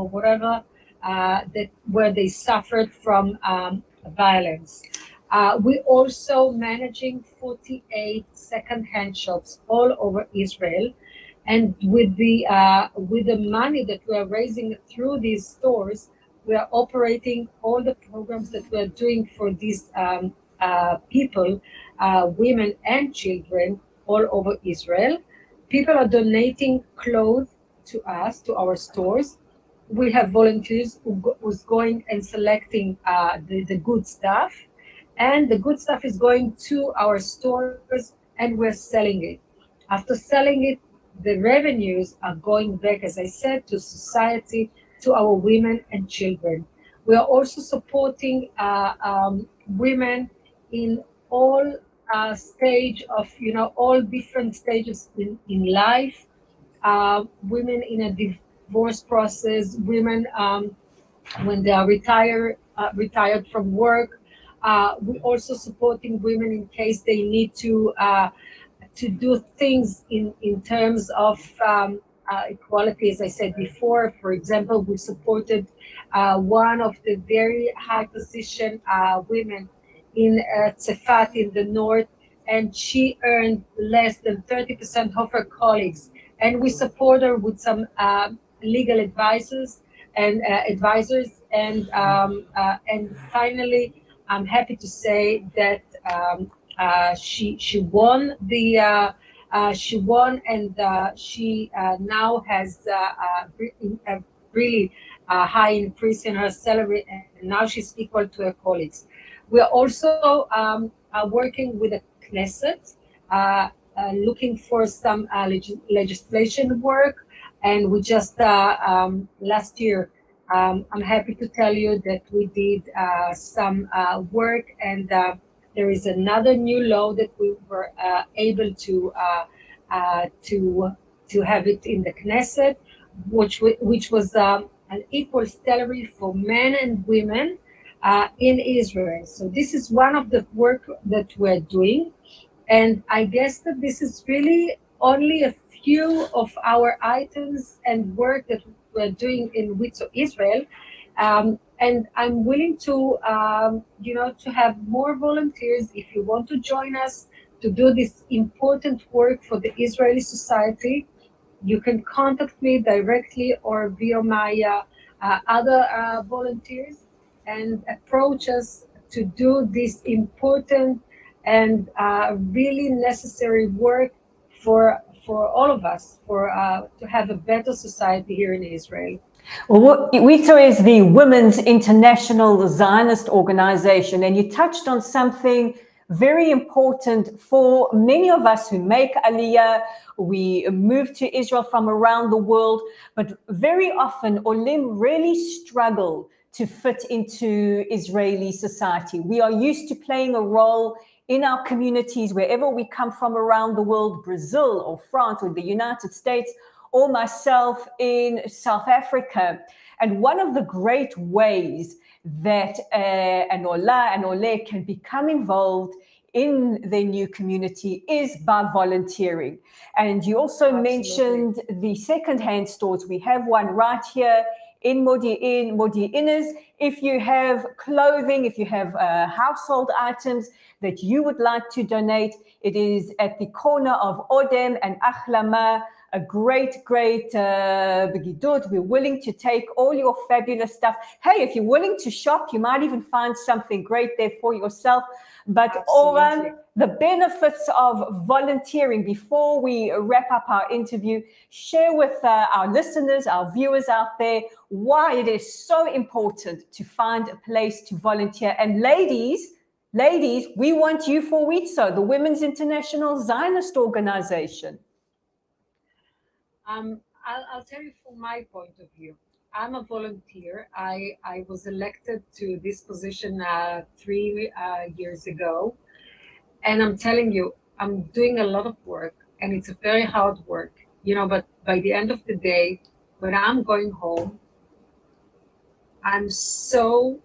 whatever that where they suffered from violence. We also managing 48 second-hand shops all over Israel, and with the money that we are raising through these stores, we are operating all the programs that we are doing for these people, women and children all over Israel. People are donating clothes to us, to our stores. We have volunteers who's going and selecting the good stuff, and the good stuff is going to our stores, and we're selling it. After selling it, the revenues are going back, as I said, to society, to our women and children. We are also supporting women in all stage of, all different stages in life. Women in a divorce process, women when they are retired from work. We also supporting women in case they need to do things in terms of equality, as I said before. For example, we supported one of the very high position women in Tzefat in the north, and she earned less than 30% of her colleagues. And we support her with some legal advisors and and finally, I'm happy to say that she won she won, and she now has a really high increase in her salary, and now she's equal to her colleagues. We are also working with the Knesset, looking for some legislation work, and we just last year. I'm happy to tell you that we did some work, and there is another new law that we were able to have it in the Knesset, which was an equal salary for men and women in Israel. So this is one of the work that we're doing, and I guess that this is really only a few of our items and work that we're doing in WITSO Israel. And I'm willing to, to have more volunteers. If you want to join us to do this important work for the Israeli society, you can contact me directly or via my other volunteers, and approach us to do this important and really necessary work for all of us, to have a better society here in Israel. Well, WITSO is the Women's International Zionist Organization, and you touched on something very important for many of us who make Aliyah. We move to Israel from around the world, but very often Olim really struggle to fit into Israeli society. We are used to playing a role in our communities wherever we come from around the world, Brazil or France or the United States, or myself in South Africa. And one of the great ways that an Ola and Ole can become involved in their new community is by volunteering. And you also mentioned the second-hand stores. We have one right here in Modiin. Modiiners, if you have clothing, if you have household items that you would like to donate, it is at the corner of Odem and Achlama. A great begidut. We're willing to take all your fabulous stuff. Hey, if you're willing to shop, you might even find something great there for yourself. But Oran, the benefits of volunteering, before we wrap up our interview, share with our listeners, our viewers out there, why it is so important to find a place to volunteer. And ladies, we want you for WITSO, the Women's International Zionist Organization. I'll tell you from my point of view. I'm a volunteer. I was elected to this position 3 years ago. And I'm telling you, I'm doing a lot of work, and it's a very hard work, but by the end of the day, when I'm going home, I'm so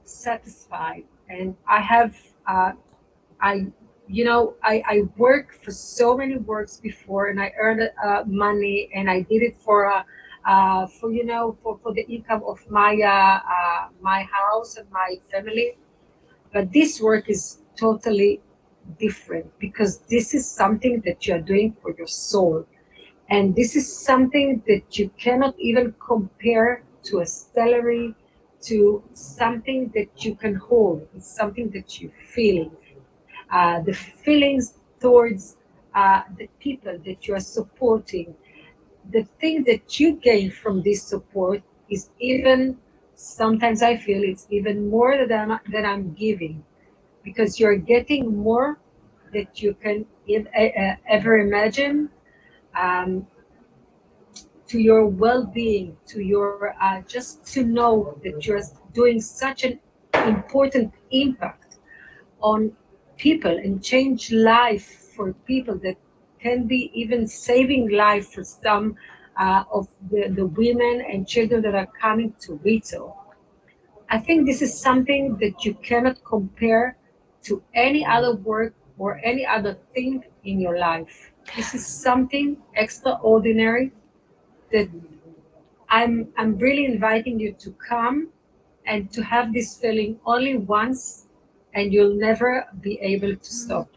satisfied. And I have, I worked for so many works before, and I earned money, and I did it for for for the income of my house and my family. But this work is totally different because this is something that you are doing for your soul. And this is something that you cannot even compare to a salary, to something that you can hold. It's something that you feel. The feelings towards the people that you are supporting, the thing that you gain from this support is even, sometimes I feel it's even more than I'm giving, because you're getting more that you can ever imagine, um, to your well-being, to your just to know that you're doing such an important impact on people and change life for people, that can be even saving life for some of the women and children that are coming to Rito. I think this is something that you cannot compare to any other work or any other thing in your life. This is something extraordinary that I'm really inviting you to come and to have this feeling only once, and you'll never be able to stop.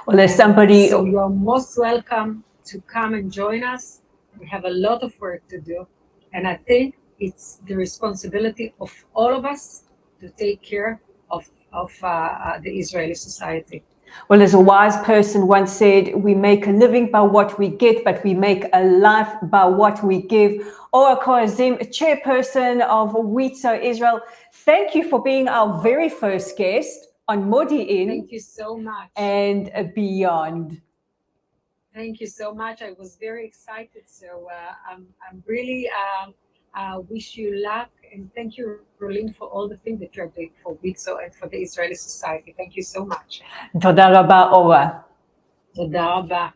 Well, there's somebody. So you're most welcome to come and join us. We have a lot of work to do, and I think it's the responsibility of all of us to take care of the Israeli society. Well, as a wise person once said, we make a living by what we get, but we make a life by what we give. Ora Korazim, chairperson of WITO Israel, thank you for being our very first guest on Modiin. Thank you so much. And beyond. Thank you so much. I was very excited. So I'm really wish you luck, and thank you, Rolene, for all the things that you're doing for WITO and for the Israeli society. Thank you so much. תודה רבה, אורה. תודה רבה.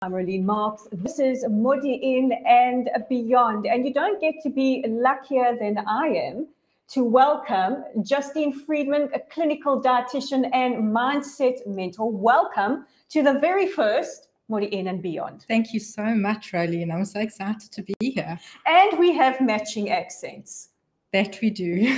I'm Rolene Marks. This is Modiin and Beyond. And you don't get to be luckier than I am to welcome Justine Friedman, a clinical dietitian and mindset mentor. Welcome to the very first Modiin and Beyond. Thank you so much, Rolene. I'm so excited to be here. And we have matching accents. That we do.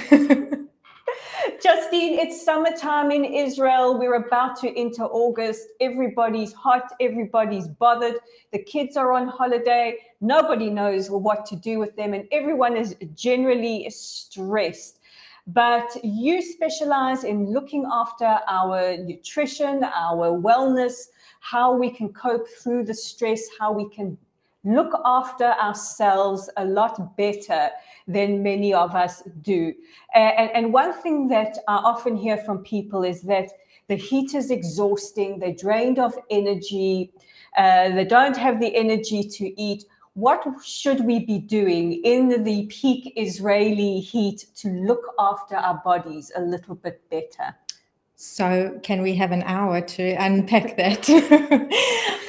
Justine, it's summertime in Israel. We're about to enter August. Everybody's hot. Everybody's bothered. The kids are on holiday. Nobody knows what to do with them, and everyone is generally stressed. But you specialize in looking after our nutrition, our wellness, how we can cope through the stress, how we can look after ourselves a lot better than many of us do. And one thing that I often hear from people is that the heat is exhausting, they're drained of energy, they don't have the energy to eat. What should we be doing in the peak Israeli heat to look after our bodies a little bit better? So can we have an hour to unpack that?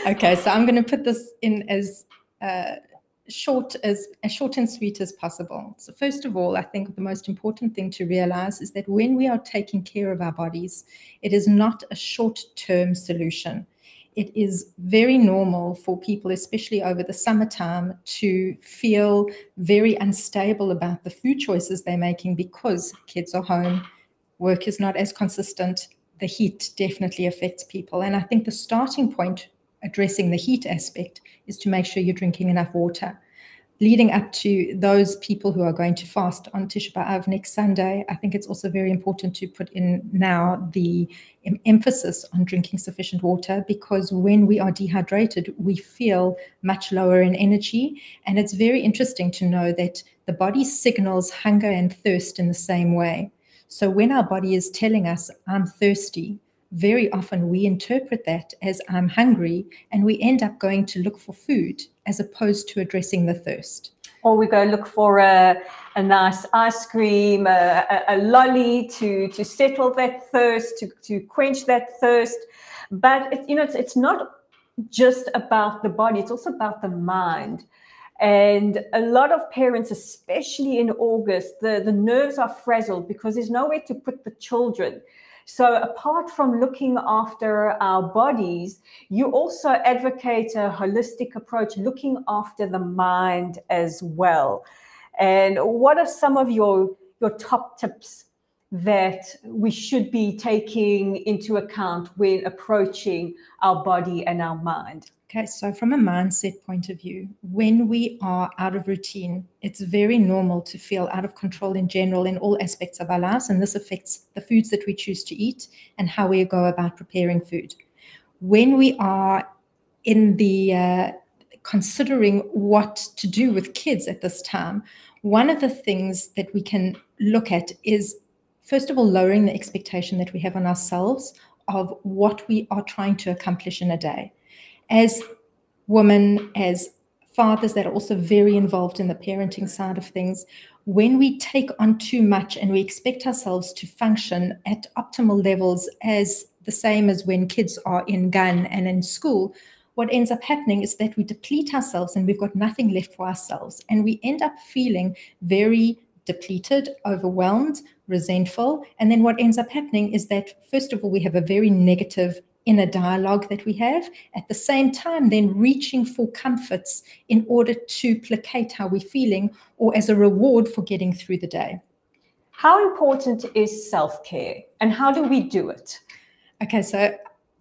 Okay, so I'm going to put this in as short and sweet as possible. So first of all, I think the most important thing to realize is that when we are taking care of our bodies, it is not a short-term solution. It is very normal for people, especially over the summertime, to feel very unstable about the food choices they're making because kids are home, work is not as consistent, the heat definitely affects people. And I think the starting point addressing the heat aspect is to make sure you're drinking enough water. Leading up to those people who are going to fast on Tisha B'Av next Sunday, I think it's also very important to put in now the emphasis on drinking sufficient water, because when we are dehydrated, we feel much lower in energy. And it's very interesting to know that the body signals hunger and thirst in the same way. So when our body is telling us, I'm thirsty, very often we interpret that as I'm hungry, and we end up going to look for food as opposed to addressing the thirst. Or we go look for a nice ice cream, a lolly to settle that thirst, to quench that thirst. But it's not just about the body, it's also about the mind. And a lot of parents, especially in August, the nerves are frazzled because there's nowhere to put the children. So apart from looking after our bodies, you also advocate a holistic approach, looking after the mind as well. And what are some of your top tips that we should be taking into account when approaching our body and our mind? Okay, so from a mindset point of view, when we are out of routine, it's very normal to feel out of control in general in all aspects of our lives, and this affects the foods that we choose to eat and how we go about preparing food. When we are in the considering what to do with kids at this time, one of the things that we can look at is, first of all, lowering the expectation that we have on ourselves of what we are trying to accomplish in a day. As women, as fathers that are also very involved in the parenting side of things, when we take on too much and we expect ourselves to function at optimal levels as the same as when kids are in gun and in school, what ends up happening is that we deplete ourselves and we've got nothing left for ourselves. And we end up feeling very depleted, overwhelmed, resentful. And then what ends up happening is that, first of all, we have a very negative inner dialogue that we have, at the same time then reaching for comforts in order to placate how we're feeling or as a reward for getting through the day. How important is self-care and how do we do it? Okay, so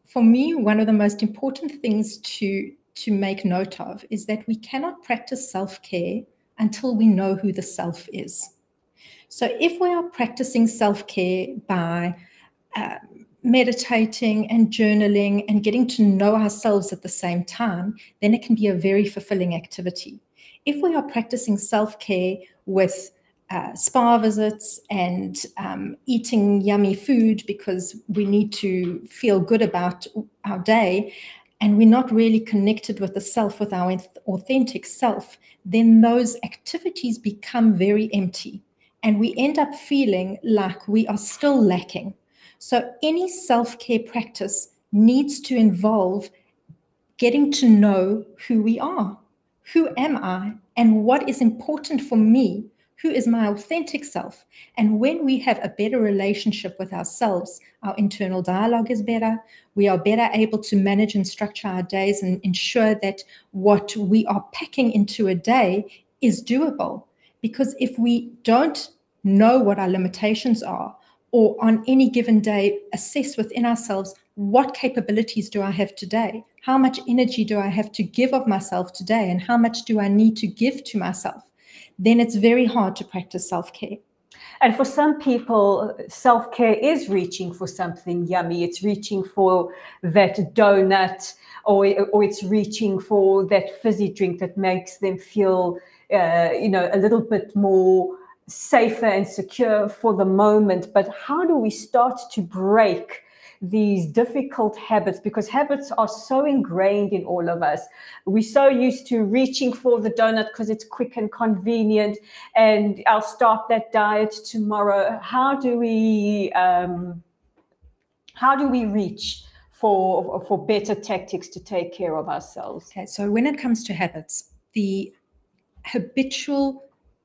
for me, one of the most important things to make note of is that we cannot practice self-care until we know who the self is. So if we are practicing self-care by meditating and journaling and getting to know ourselves at the same time, then it can be a very fulfilling activity. If we are practicing self-care with spa visits and eating yummy food because we need to feel good about our day, and we're not really connected with the self, with our authentic self, then those activities become very empty. And we end up feeling like we are still lacking. So any self-care practice needs to involve getting to know who we are. Who am I and what is important for me? Who is my authentic self? And when we have a better relationship with ourselves, our internal dialogue is better. We are better able to manage and structure our days and ensure that what we are packing into a day is doable. Because if we don't know what our limitations are, or on any given day assess within ourselves, what capabilities do I have today? How much energy do I have to give of myself today? And how much do I need to give to myself? Then it's very hard to practice self-care. And for some people, self-care is reaching for something yummy. It's reaching for that donut, or it's reaching for that fizzy drink that makes them feel, a little bit more safer and secure for the moment. But how do we start to break these difficult habits? Because habits are so ingrained in all of us. We're so used to reaching for the donut because it's quick and convenient, and I'll start that diet tomorrow. How do we reach for better tactics to take care of ourselves? Okay, so when it comes to habits, the habitual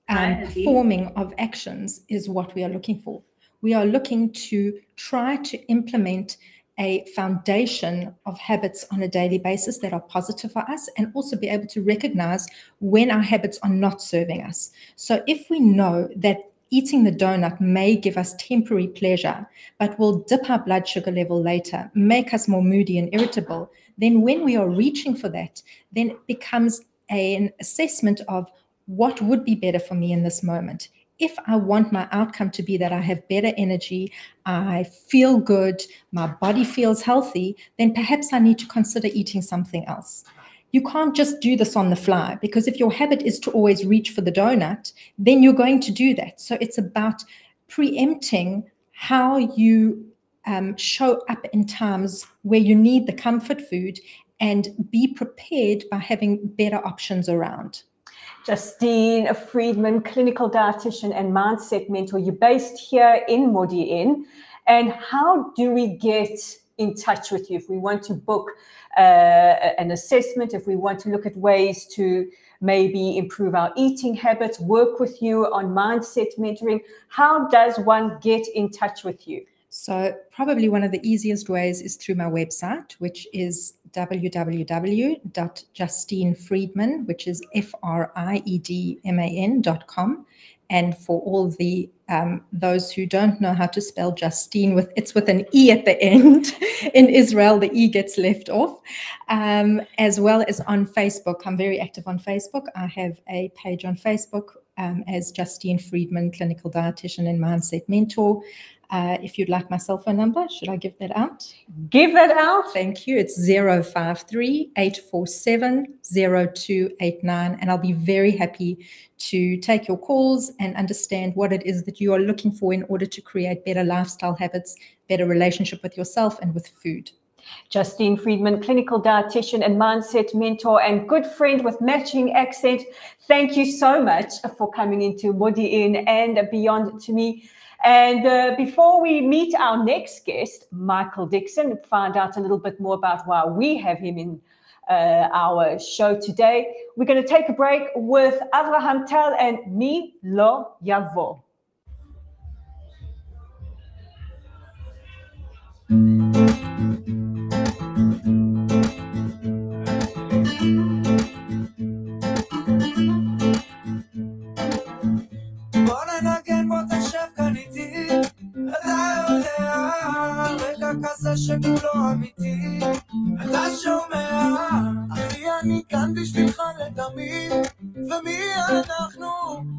performing of actions is what we are looking for. We are looking to try to implement a foundation of habits on a daily basis that are positive for us, and also be able to recognize when our habits are not serving us. So if we know that eating the donut may give us temporary pleasure, but will dip our blood sugar level later, make us more moody and irritable, then when we are reaching for that, then it becomes an assessment of what would be better for me in this moment. If I want my outcome to be that I have better energy, I feel good, my body feels healthy, then perhaps I need to consider eating something else. You can't just do this on the fly, because if your habit is to always reach for the donut, then you're going to do that. So it's about preempting how you show up in times where you need the comfort food, and be prepared by having better options around. Justine Friedman, clinical dietitian and mindset mentor. You're based here in Modiin. And how do we get in touch with you if we want to book an assessment, if we want to look at ways to maybe improve our eating habits, work with you on mindset mentoring? How does one get in touch with you? So probably one of the easiest ways is through my website, which is www.justinefriedman, which is FRIEDMAN.com. And for all the those who don't know how to spell Justine, it's with an E at the end. In Israel, the E gets left off. As well as on Facebook. I'm very active on Facebook. I have a page on Facebook as Justine Friedman, clinical dietitian and mindset mentor. If you'd like my cell phone number, should I give that out? Give that out. Thank you. It's 053-847-0289. And I'll be very happy to take your calls and understand what it is that you are looking for in order to create better lifestyle habits, better relationship with yourself and with food. Justine Friedman, clinical dietitian and mindset mentor and good friend with matching accent. Thank you so much for coming into Modiin and beyond to me. And before we meet our next guest, Michael Dixon, find out a little bit more about why we have him in our show today, we're going to take a break with Avraham Tal and Mi Lo Yavo. כזה שכולו אמיתי, אתה שומע? אחי אני כאן בשבילך לתמיד, ומי אנחנו?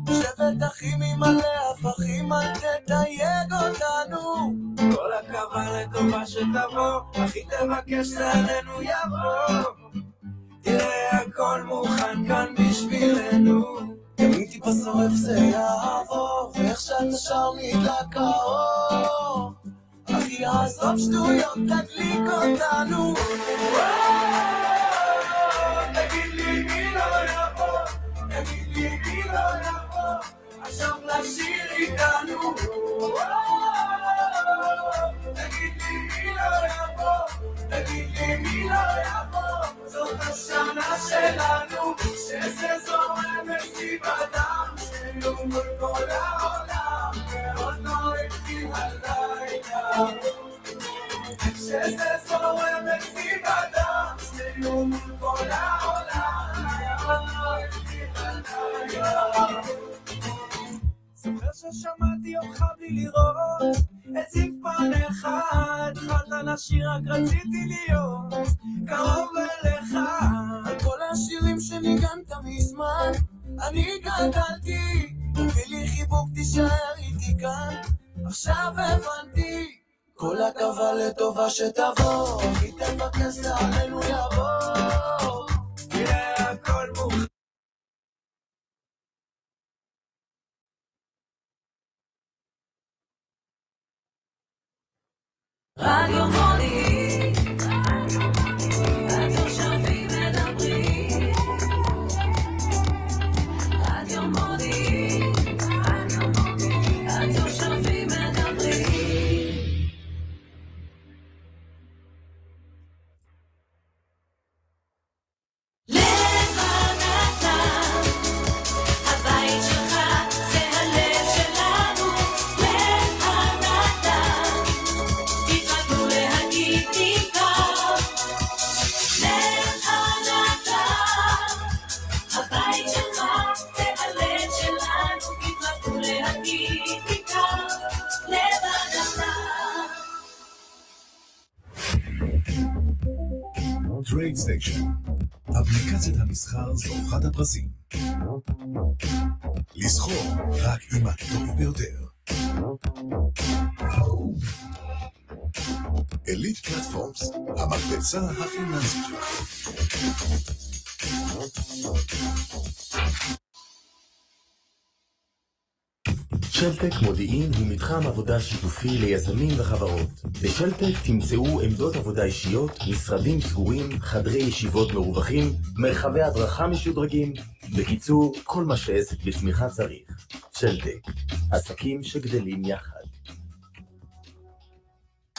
שבט אחים ממלא הפכים, אל תתייג אותנו. כל הכבוד לטובה שתבוא, אחי תבקש זה עלינו יבוא. תראה הכל מוכן כאן בשבילנו, אם טיפה שורף זה יעבור, ואיך שאתה שר נדלק האור. אחי עזוב שטויות, תדליק אותנו. תגיד לי מי לא יבוא, תגיד לי מי לא יבוא, עכשיו לשיר איתנו. תגיד לי מי לא יבוא, תגיד לי מי לא יבוא, זאת שזה זורם בסביבתה, שנינו מול כל העולם. זוכר ששמעתי אותך בלי לראות את צפן אחד, התחלת לשיר רק רציתי להיות קרוב אליך. על כל השירים שניגנת מזמן אני גדלתי, תביא לי חיבוק תישאר איתי כאן, עכשיו הבנתי כל הטובה לטובה שתבוא, היא תבקש לעלינו יבוא, תראה הכל מוכן. רדיו מודיעין, התושבים מדברים. רדיו מודיעין, התושבים מדברים. לב הנתן, הבית שלך זה הלב שלנו. לב הנתן, תתרגלו להגיד ניכר. לב הנתן, הבית שלך זה הלב שלנו. תתרגלו להגיד ניכר. לב הנתן. טרייד סטיישן, אפליקציית המסחר זוכת הפרסים. לסחור רק עם הטוב ביותר. אליט פלטפורמס, המקבצה הפיננסית שלך. שלטק מודיעין הוא מתחם עבודה שיתופי ליזמים וחברות. בשלטק תמצאו עמדות עבודה אישיות, משרדים סגורים, חדרי ישיבות מרווחים, מרחבי הדרכה משודרגים. בקיצור, כל מה שעסק בצמיחה צריך. שלטק, עסקים שגדלים יחד.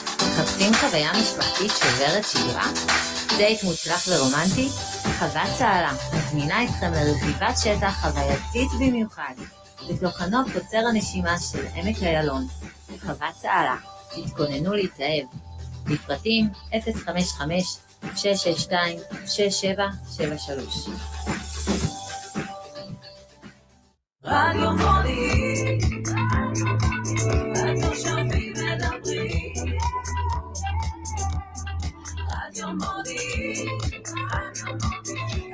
מחפשים חוויה משפחתית שוברת שגרה? דייט מוצלח ורומנטי? חוות צהלה מזמינה אתכם לרכיבת שטח חווייתית במיוחד בתוך הנוף קוצר הנשימה של עמק איילון. חוות צהלה, תתכוננו להתאהב. לפרטים 055-662-6773. רדיו מודיעין, התושבים מדברים. רדיו מודיעין,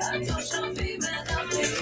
התושבים מדברים.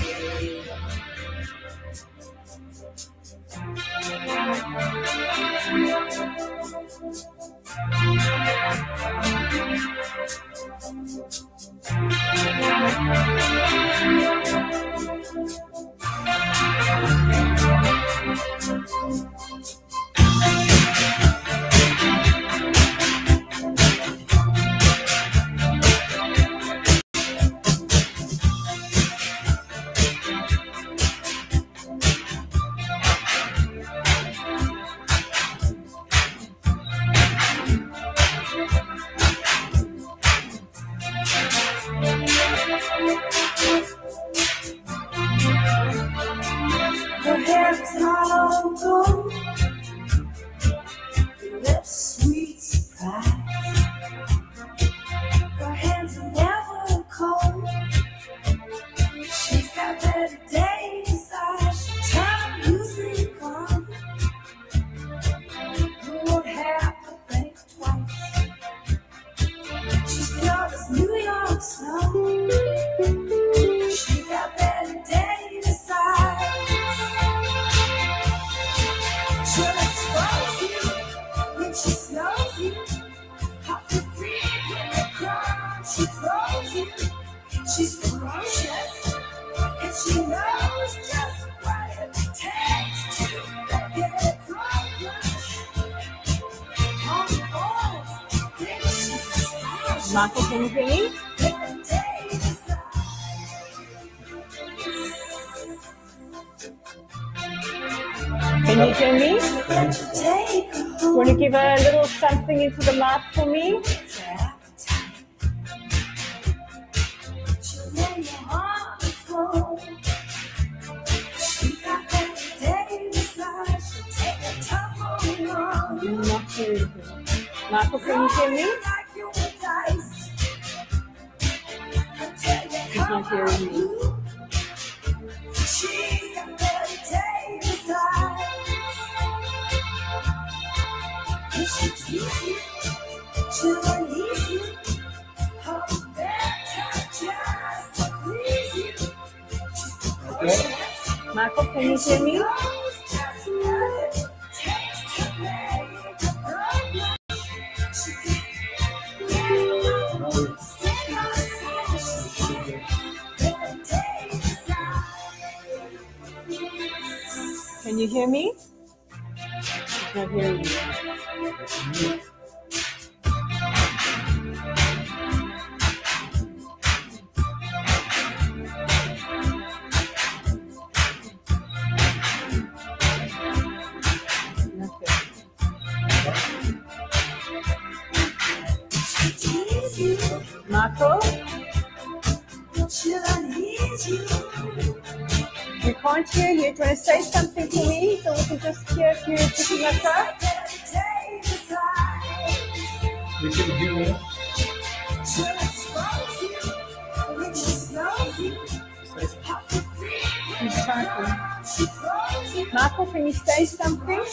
Marco, can you hear me? Can you hear me? You want to give a little something into the mic for me? Not hearing you. Michael, can you hear me? He's not hearing me. Okay. Michael, can you hear me? Can you hear me? He's not hearing me. Marco? We can't hear you. Do you want to say something to me so we can just hear if you're picking us up? You can hear me? He's talking. Marco, can you say something?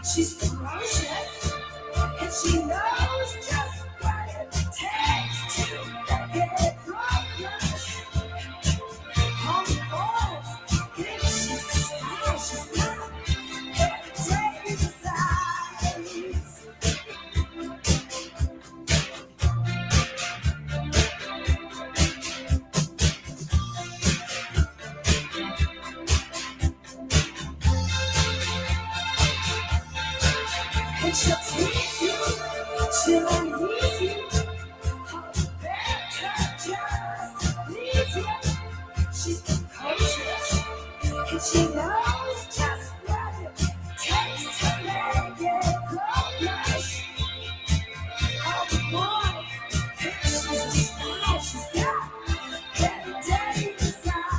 She's ferocious, and she knows just what it takes to get progress. On the board, think she's the style, she's not every day size. And she'll tease you, she'll unease you, how better just to please you. She's precocious, and she knows just what it takes to make it progress. All the boys think she's the style, she's got every day beside.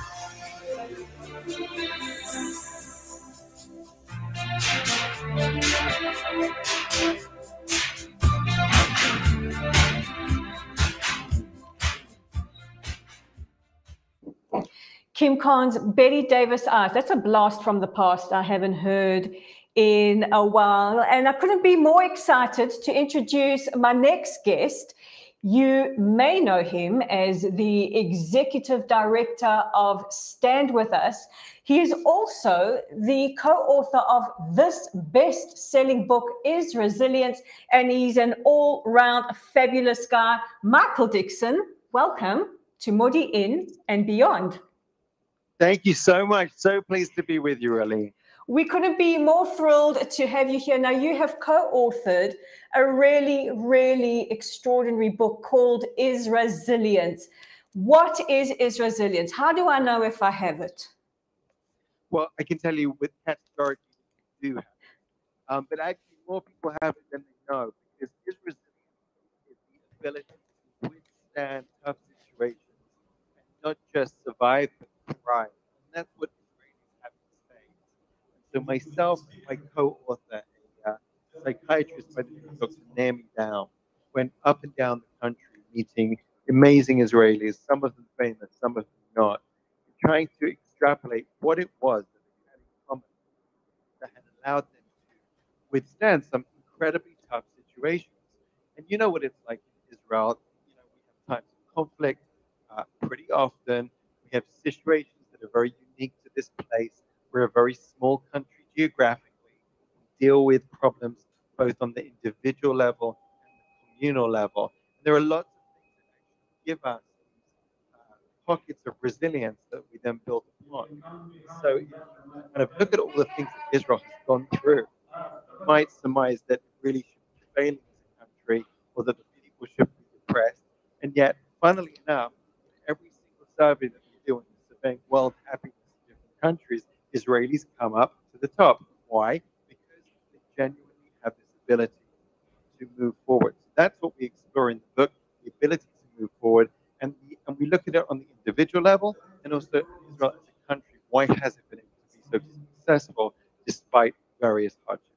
Kim Khan's Betty Davis Eyes. That's a blast from the past I haven't heard in a while. And I couldn't be more excited to introduce my next guest. You may know him as the executive director of Stand With Us. He is also the co-author of this best-selling book, Is Resilience, and he's an all-round fabulous guy. Michael Dixon, welcome to Modiin and beyond. Thank you so much. So pleased to be with you, Rolene. We couldn't be more thrilled to have you here. Now, you have co-authored a really, really extraordinary book called Is Resilience. What is Resilience? How do I know if I have it? Well, I can tell you with categorically you do have it. But actually more people have it than they know, because Is Resilience is the ability to withstand tough situations and not just survive but thrive. And that's what Israelis have to say. And so myself and my co-author, a psychiatrist by the name of Dr. Naomi Down, went up and down the country meeting amazing Israelis, some of them famous, some of them not, trying to extrapolate what it was that they had in common that had allowed them to withstand some incredibly tough situations. And you know what it's like in Israel. You know, we have times of conflict pretty often. We have situations that are very unique to this place. We're a very small country geographically. We deal with problems both on the individual level and the communal level. And there are lots of things that actually give us these pockets of resilience that we then build upon. So if you kind of look at all the things that Israel has gone through, you might surmise that it really should be failing as a country, or that the people should be depressed. And yet, funnily enough, every single survey that we do in surveying world happiness in different countries, Israelis come up to the top. Why? Because they genuinely have this ability to move forward. So that's what we explore in the book, the ability to move forward. And we look at it on the individual level, and also Israel as a country. Why has it been able to be so successful despite various hardships?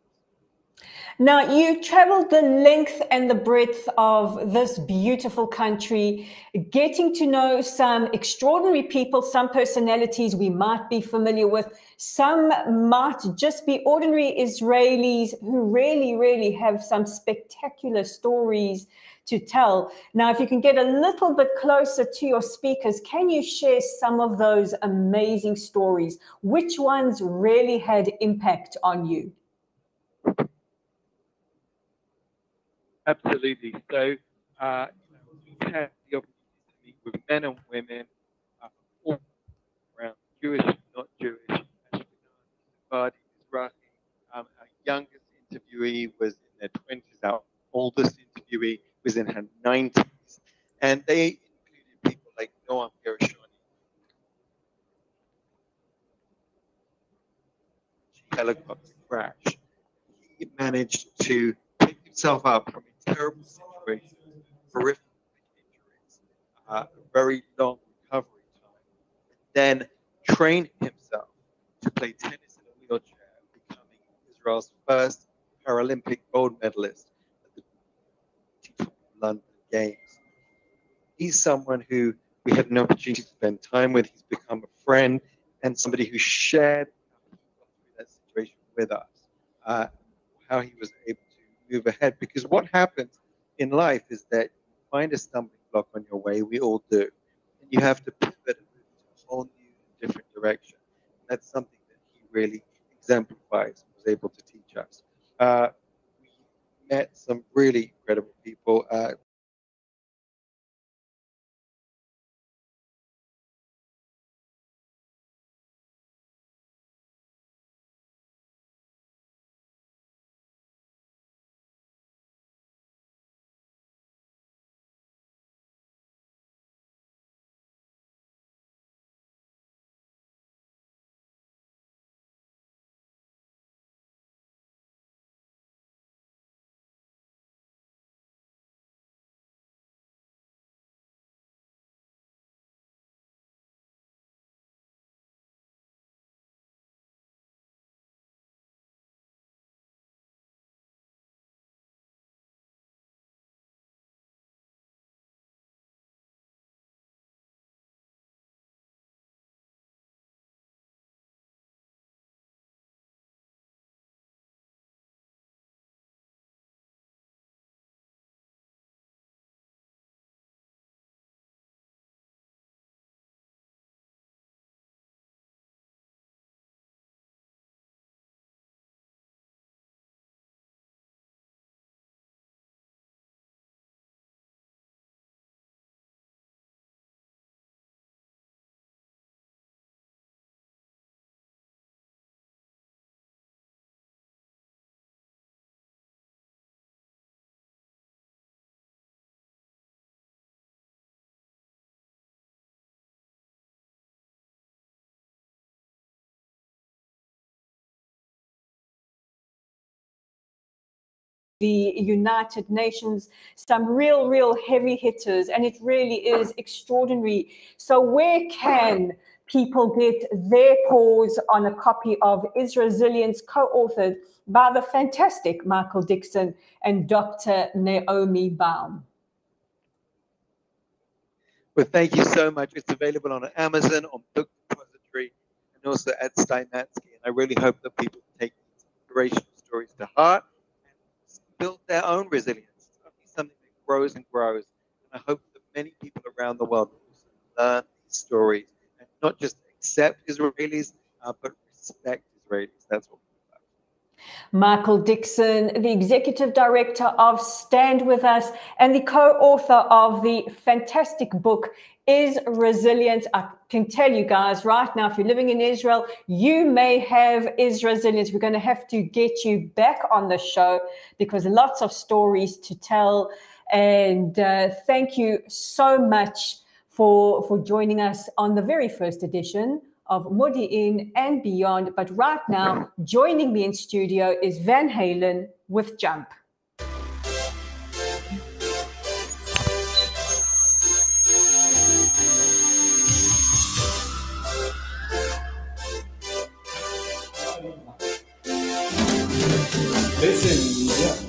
Now, you traveled the length and the breadth of this beautiful country, getting to know some extraordinary people, some personalities we might be familiar with, some might just be ordinary Israelis who really, really have some spectacular stories to tell. Now, if you can get a little bit closer to your speakers, can you share some of those amazing stories? Which ones really had impact on you? Absolutely. So, we had the opportunity to meet with men and women all around, Jewish, not Jewish, Ashkenazi, Sephardi, Mizrahi. Our youngest interviewee was in their 20s. Our oldest interviewee was in her 90s. And they included people like Noam Gershoni, helicopter crash. He managed to pick himself up from a terrible situation, horrific injuries, a very long recovery time, and then train himself to play tennis in a wheelchair, becoming Israel's first Paralympic gold medalist at the London Games. He's someone who we had an opportunity to spend time with. He's become a friend and somebody who shared how he got through that situation with us, how he was able to move ahead. Because what happens in life is that you find a stumbling block on your way. We all do. And you have to pivot and move to a whole new, different direction. And that's something that he really exemplifies, was able to teach us. We met some really incredible people. the United Nations, some real heavy hitters, and it really is extraordinary. So where can people get their paws on a copy of Is Resilience, co-authored by the fantastic Michael Dixon and Dr. Naomi Baum. Well, thank you so much. It's available on Amazon, on Book Depository, and also at Steinmatsky. And I really hope that people take these inspirational stories to heart and build their own resilience. It's going to be something that grows and grows. And I hope that many people around the world will also learn these stories and not just accept Israelis, but respect Israelis. That's what we're about. Michael Dixon, the Executive Director of Stand With Us and the co-author of the fantastic book, Is Resilience. I can tell you guys right now, if you're living in Israel, you may have Is Resilience. We're going to have to get you back on the show because lots of stories to tell. And thank you so much for joining us on the very first edition of Modiin and Beyond. But right now, joining me in studio is Van Halen with Jump. Listen, yeah.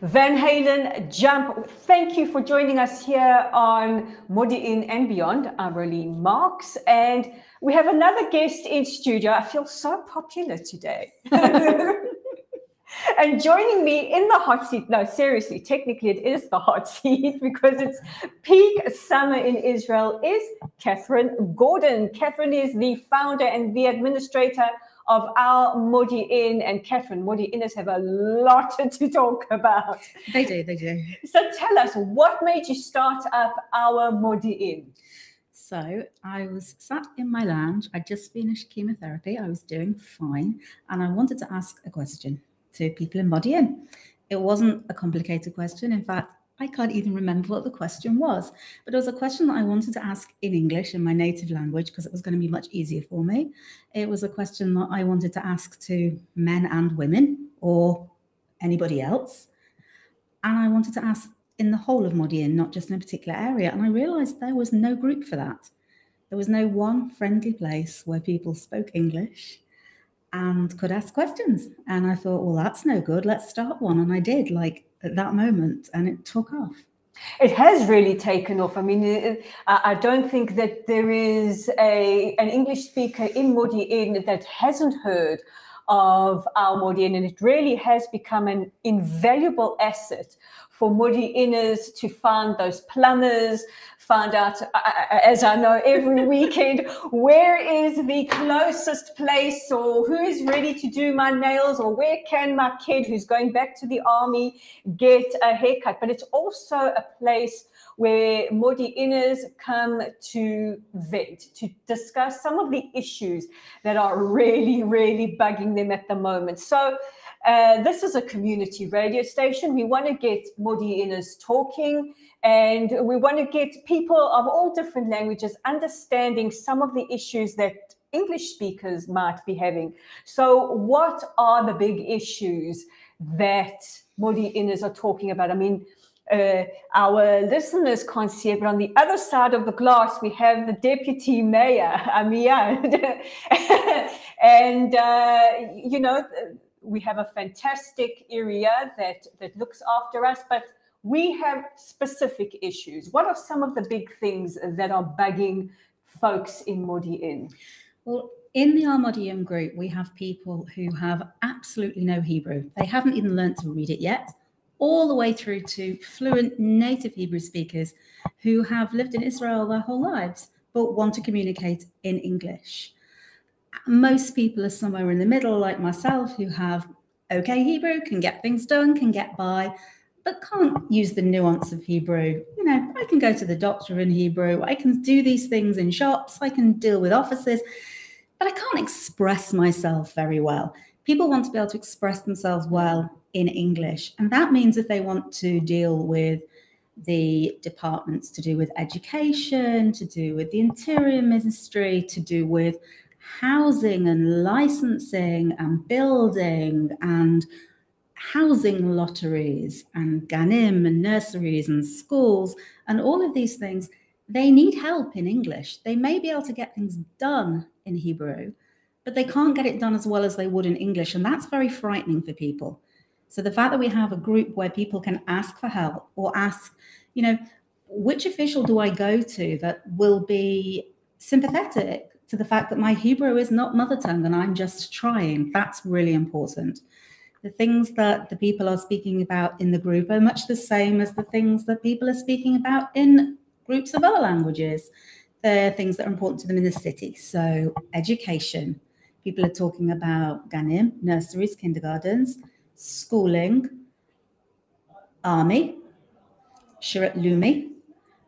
Van Halen, Jump. Thank you for joining us here on Modiin and Beyond. I'm Rolene Marks, and we have another guest in studio. I feel so popular today. And joining me in the hot seat, no, seriously, technically it is the hot seat because it's peak summer in Israel, is Catherine Gordon. Catherine is the founder and the administrator of our Modiin, and Catherine, Modiiners have a lot to talk about. They do. So tell us, what made you start up our Modiin? So I was sat in my lounge. I just finished chemotherapy. I was doing fine, and I wanted to ask a question to people in Modiin. It wasn't a complicated question. In fact, I can't even remember what the question was, but it was a question that I wanted to ask in English, in my native language, because it was going to be much easier for me. It was a question that I wanted to ask to men and women or anybody else. And I wanted to ask in the whole of Modiin, not just in a particular area. And I realized there was no group for that. There was no one friendly place where people spoke English and could ask questions. And I thought, well, that's no good. Let's start one. And I did, like, at that moment, and it took off. It has really taken off. I mean, I don't think that there is an English speaker in Modiin that hasn't heard of our Modiin, and it really has become an invaluable asset for Modiiners to find those plumbers, find out, as I know every weekend, where is the closest place, or who is ready to do my nails, or where can my kid who's going back to the army get a haircut. But it's also a place where Modiiners come to vent, to discuss some of the issues that are really, really bugging them at the moment. So this is a community radio station. We want to get Modiiners talking, and we want to get people of all different languages understanding some of the issues that English speakers might be having. So what are the big issues that Modiiners are talking about? I mean, our listeners can't see it, but on the other side of the glass, we have the Deputy Mayor, Amia. And, you know, we have a fantastic area that looks after us, but we have specific issues. What are some of the big things that are bugging folks in Modiin? Well, in the Modiin group, we have people who have absolutely no Hebrew. They haven't even learned to read it yet, all the way through to fluent native Hebrew speakers who have lived in Israel their whole lives, but want to communicate in English. Most people are somewhere in the middle, like myself, who have okay Hebrew, can get things done, can get by, but can't use the nuance of Hebrew. You know, I can go to the doctor in Hebrew, I can do these things in shops, I can deal with offices, but I can't express myself very well. People want to be able to express themselves well in English. And that means if they want to deal with the departments to do with education, to do with the Interior Ministry, to do with housing and licensing and building and housing lotteries and ganim and nurseries and schools and all of these things, they need help in English. They may be able to get things done in Hebrew, but they can't get it done as well as they would in English. And that's very frightening for people. So the fact that we have a group where people can ask for help or ask, you know, which official do I go to that will be sympathetic to the fact that my Hebrew is not mother tongue and I'm just trying, that's really important. The things that the people are speaking about in the group are much the same as the things that people are speaking about in groups of other languages. They're things that are important to them in the city. So education, people are talking about ganim, nurseries, kindergartens, schooling, army, shirat lumi,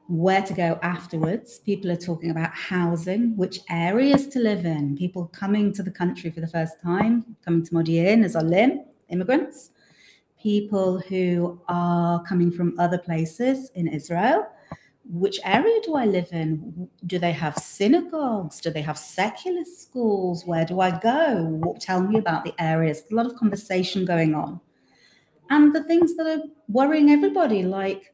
where to go afterwards. People are talking about housing, which areas to live in. People coming to the country for the first time, coming to Modiin as olim, immigrants. People who are coming from other places in Israel. Which area do I live in? Do they have synagogues? Do they have secular schools? Where do I go? Tell me about the areas. A lot of conversation going on. And the things that are worrying everybody, like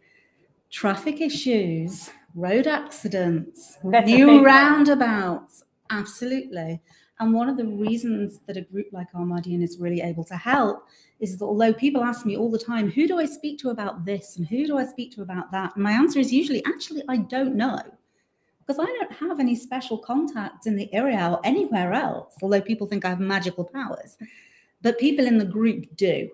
traffic issues, road accidents, new roundabouts. Absolutely. And one of the reasons that a group like Modiin is really able to help is that although people ask me all the time, who do I speak to about this and who do I speak to about that? And my answer is usually, actually, I don't know, because I don't have any special contacts in the area or anywhere else, although people think I have magical powers. But people in the group do.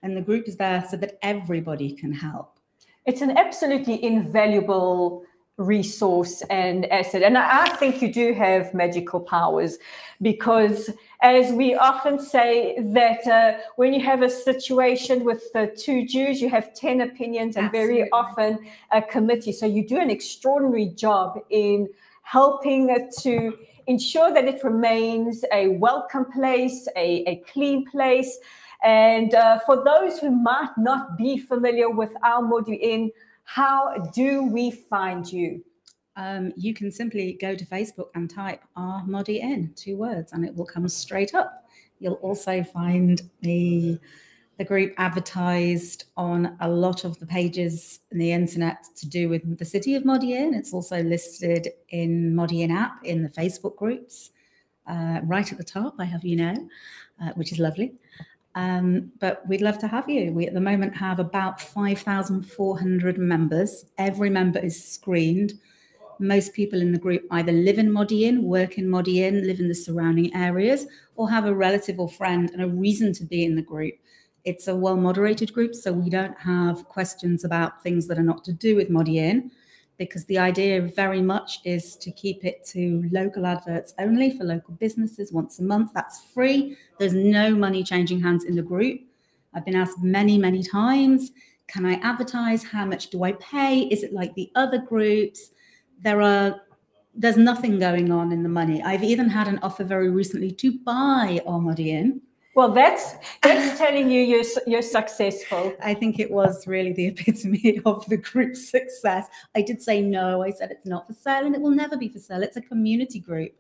And the group is there so that everybody can help. It's an absolutely invaluable resource and asset. And I think you do have magical powers, because as we often say that when you have a situation with two Jews, you have 10 opinions and Absolutely. very often a committee. So you do an extraordinary job in helping to ensure that it remains a welcome place, a clean place. And for those who might not be familiar with our Modiin, how do we find you? You can simply go to Facebook and type Modiin, 2 words, and it will come straight up. You'll also find the group advertised on a lot of the pages in the internet to do with the city of Modiin. It's also listed in Modiin app in the Facebook groups. Right at the top, I have which is lovely. But we'd love to have you. We at the moment have about 5,400 members. Every member is screened. Most people in the group either live in Modiin, work in Modiin, live in the surrounding areas, or have a relative or friend and a reason to be in the group. It's a well-moderated group, so we don't have questions about things that are not to do with Modiin, because the idea very much is to keep it to local adverts only for local businesses once a month. That's free. There's no money changing hands in the group. I've been asked many, many times, can I advertise? How much do I pay? Is it like the other groups? There's nothing going on in the money. I've even had an offer very recently to buy our Modiin. Well, that's telling you you're successful. I think it was really the epitome of the group's success. I did say no. I said it's not for sale and it will never be for sale. It's a community group.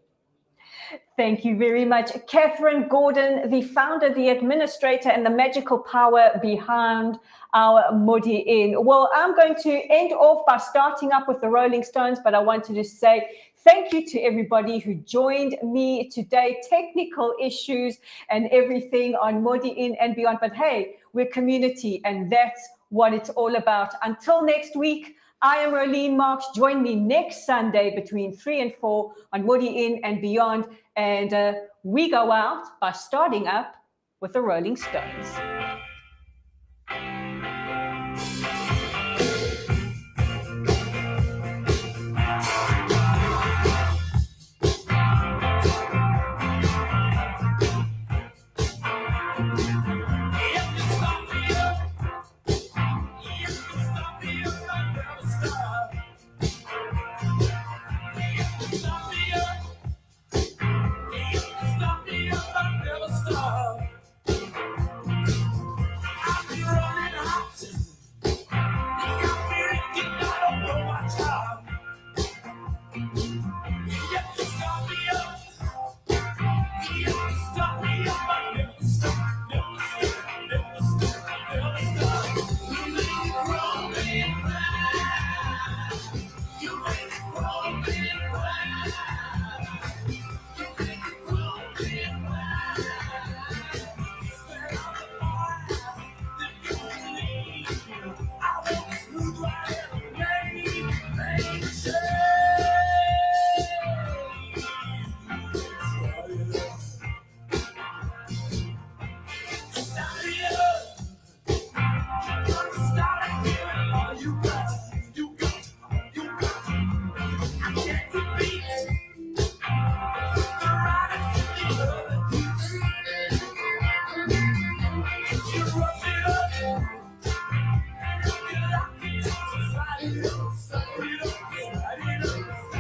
Thank you very much. Catherine Gordon, the founder, the administrator, and the magical power behind our Modiin. Well, I'm going to end off by starting up with the Rolling Stones, but I wanted to say thank you to everybody who joined me today. Technical issues and everything on Modiin and beyond. But hey, we're community, and that's what it's all about. Until next week, I am Rolene Marks. Join me next Sunday between 3 and 4 on Modiin and beyond. And we go out by starting up with the Rolling Stones.